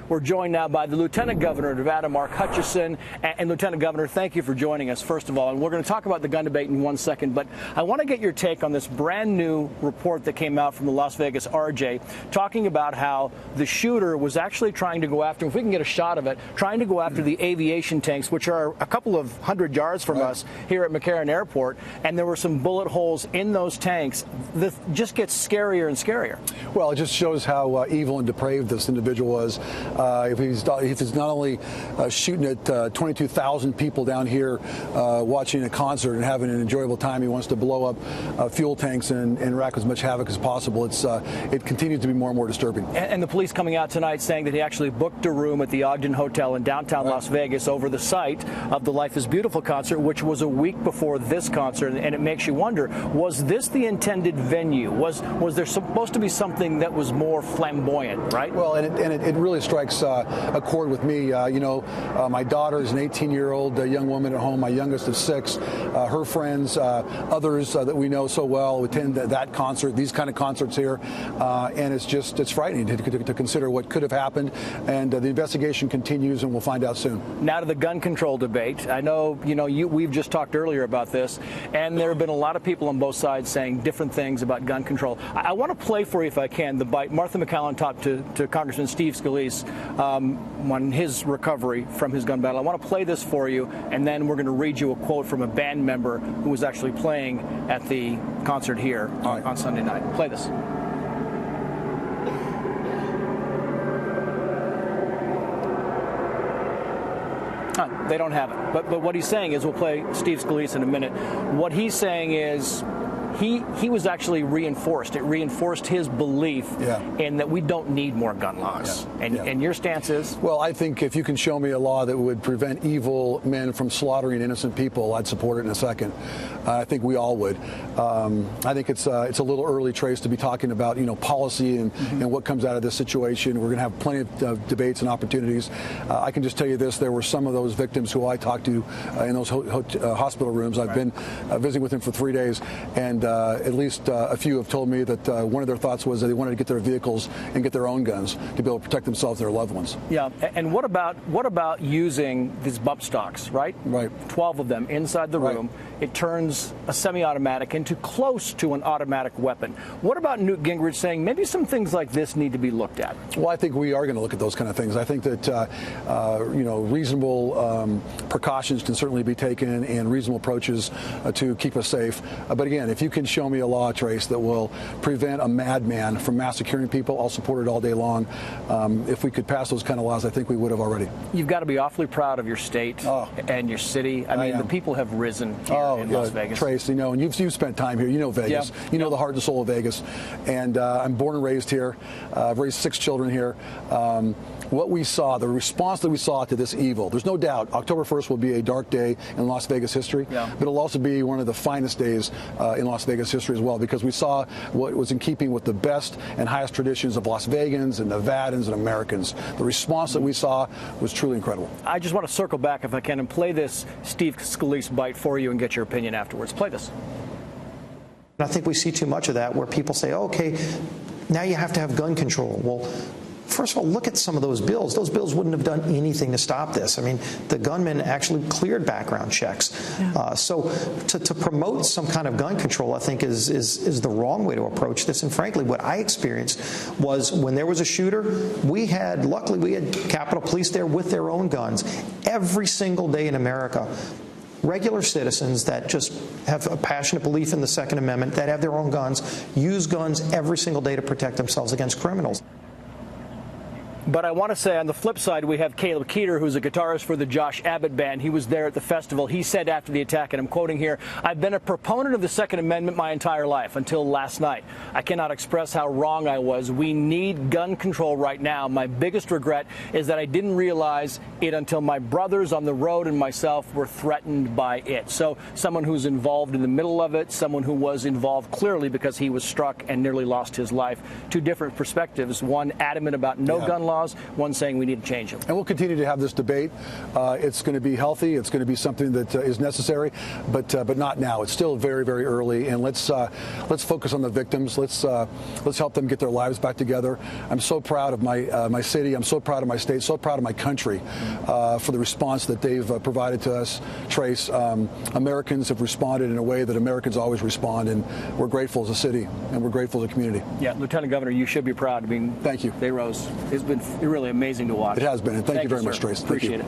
We're joined now by the Lieutenant Governor of Nevada, Mark Hutchison. And Lieutenant Governor, thank you for joining us, first of all. And we're going to talk about the gun debate in 1 second, but I want to get your take on this brand new report that came out from the Las Vegas RJ, talking about how the shooter was actually trying to go after, if we can get a shot of it, trying to go after the aviation tanks, which are a couple of hundred yards from us here at McCarran Airport. And there were some bullet holes in those tanks. This just gets scarier and scarier. Well, it just shows how evil and depraved this individual was. If he's not only shooting at 22,000 people down here watching a concert and having an enjoyable time, he wants to blow up fuel tanks and rack as much havoc as possible. It continues to be more and more disturbing. And the police coming out tonight saying that he actually booked a room at the Ogden Hotel in downtown Las Vegas over the site of the Life is Beautiful concert, which was a week before this concert. And it makes you wonder, was this the intended venue? Was there supposed to be something that was more flamboyant, right? Well, and it really strikes a chord with me. My daughter is an 18-year-old young woman at home. My youngest is 6. Her friends, others that we know so well, attend that concert, these kind of concerts here, and it's frightening to consider what could have happened. And the investigation continues, and we'll find out soon. Now to the gun control debate. I know, we've just talked earlier about this, and there have been a lot of people on both sides saying different things about gun control. I want to play for you, if I can, the bite Martha McCallum talked to Congressman Steve Scalise on his recovery from his gun battle. I want to play this for you, and then we're going to read you a quote from a band member who was actually playing at the concert here on Sunday night. Play this. They don't have it. But what he's saying is, we'll play Steve Scalise in a minute. What he's saying is he was actually reinforced. It reinforced his belief in that we don't need more gun laws. And your stance is? Well, I think if you can show me a law that would prevent evil men from slaughtering innocent people, I'd support it in a second. I think we all would. I think it's a little early, Trace, to be talking about policy and what comes out of this situation. We're going to have plenty of debates and opportunities. I can just tell you this: there were some of those victims who I talked to in those hospital rooms. I've been visiting with them for 3 days, and at least a few have told me that one of their thoughts was that they wanted to get their vehicles and get their own guns to be able to protect themselves and their loved ones. Yeah, and what about using these bump stocks, right? Right. 12 of them inside the room. It turns a semi-automatic into close to an automatic weapon. What about Newt Gingrich saying maybe some things like this need to be looked at? Well, I think we are going to look at those kind of things. I think that reasonable precautions can certainly be taken and reasonable approaches to keep us safe. But again, if you can show me a law, Trace, that will prevent a madman from massacring people, I'll support it all day long. If we could pass those kind of laws, I think we would have already. You've got to be awfully proud of your state and your city. I mean, the people have risen here in Las Vegas. Trace, and you've spent time here. You know Vegas. Yeah. You know the heart and soul of Vegas. And I'm born and raised here. I've raised 6 children here. What we saw, the response that we saw to this evil, there's no doubt October 1st will be a dark day in Las Vegas history, but it'll also be one of the finest days in Las Vegas history as well, because we saw what was in keeping with the best and highest traditions of Las Vegans and Nevadans and Americans. The response that we saw was truly incredible. I just want to circle back, if I can, and play this Steve Scalise bite for you and get your opinion afterwards. Play this. I think we see too much of that where people say, okay, now you have to have gun control. Well, first of all, look at some of those bills. Those bills wouldn't have done anything to stop this. I mean, the gunmen actually cleared background checks. So to promote some kind of gun control, I think, is the wrong way to approach this. And frankly, what I experienced was when there was a shooter, luckily we had Capitol Police there with their own guns every single day in America. Regular citizens that just have a passionate belief in the Second Amendment, that have their own guns, use guns every single day to protect themselves against criminals. But I want to say on the flip side, we have Caleb Keeter, who's a guitarist for the Josh Abbott Band. He was there at the festival. He said after the attack, and I'm quoting here, "I've been a proponent of the Second Amendment my entire life until last night. I cannot express how wrong I was. We need gun control right now. My biggest regret is that I didn't realize it until my brothers on the road and myself were threatened by it." So someone who's involved in the middle of it, someone who was involved clearly because he was struck and nearly lost his life. Two different perspectives. One adamant about no gun laws. laws, one saying we need to change them. And we'll continue to have this debate. It's going to be healthy. It's going to be something that is necessary, but not now. It's still very, very early, and let's focus on the victims. Let's help them get their lives back together. I'm so proud of my city. I'm so proud of my state. So proud of my country for the response that they've provided to us. Trace, Americans have responded in a way that Americans always respond, and we're grateful as a city, and we're grateful as a community. Yeah, Lieutenant Governor, you should be proud. I mean, thank you. They rose. It's been really amazing to watch. It has been, and thank you very sir. much, Trace. Appreciate it.